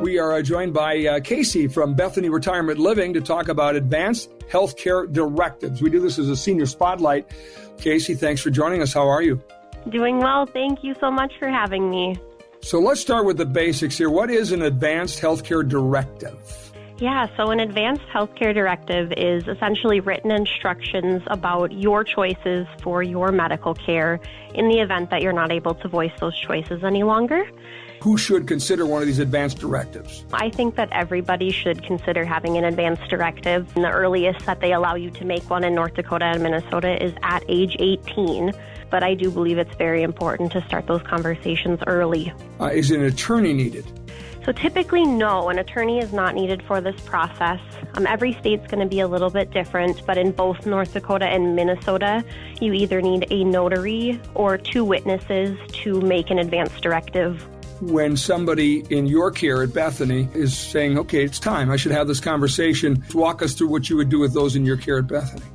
we are joined by Casey from Bethany Retirement Living to talk about advanced healthcare directives. We do this as a senior spotlight. Casey, thanks for joining us. How are you? Doing well. Thank you so much for having me. So let's start with the basics here. What is an advanced healthcare directive? Yeah, so an advanced healthcare directive is essentially written instructions about your choices for your medical care in the event that you're not able to voice those choices any longer. Who should consider one of these advanced directives? I think that everybody should consider having an advanced directive. And the earliest that they allow you to make one in North Dakota and Minnesota is at age 18. But I do believe it's very important to start those conversations early. Is an attorney needed? So typically, no, an attorney is not needed for this process. Every state's going to be a little bit different, but in both North Dakota and Minnesota, you either need a notary or two witnesses to make an advanced directive. When somebody in your care at Bethany is saying, okay, it's time, I should have this conversation, walk us through what you would do with those in your care at Bethany.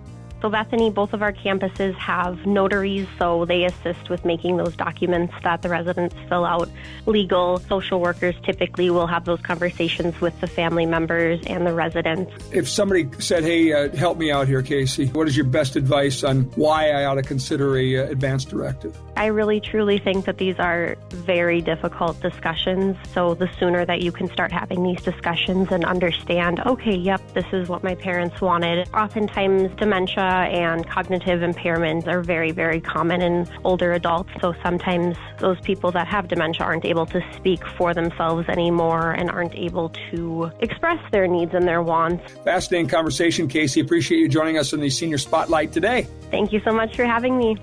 So Bethany, both of our campuses have notaries, so they assist with making those documents that the residents fill out. Legal social workers typically will have those conversations with the family members and the residents. If somebody said, hey, help me out here, Casey, what is your best advice on why I ought to consider a advanced directive? I really, truly think that these are very difficult discussions. So the sooner that you can start having these discussions and understand, okay, yep, this is what my parents wanted. Oftentimes, dementia and cognitive impairments are very, very common in older adults. So sometimes those people that have dementia aren't able to speak for themselves anymore and aren't able to express their needs and their wants. Fascinating conversation, Casey. Appreciate you joining us in the Senior Spotlight today. Thank you so much for having me.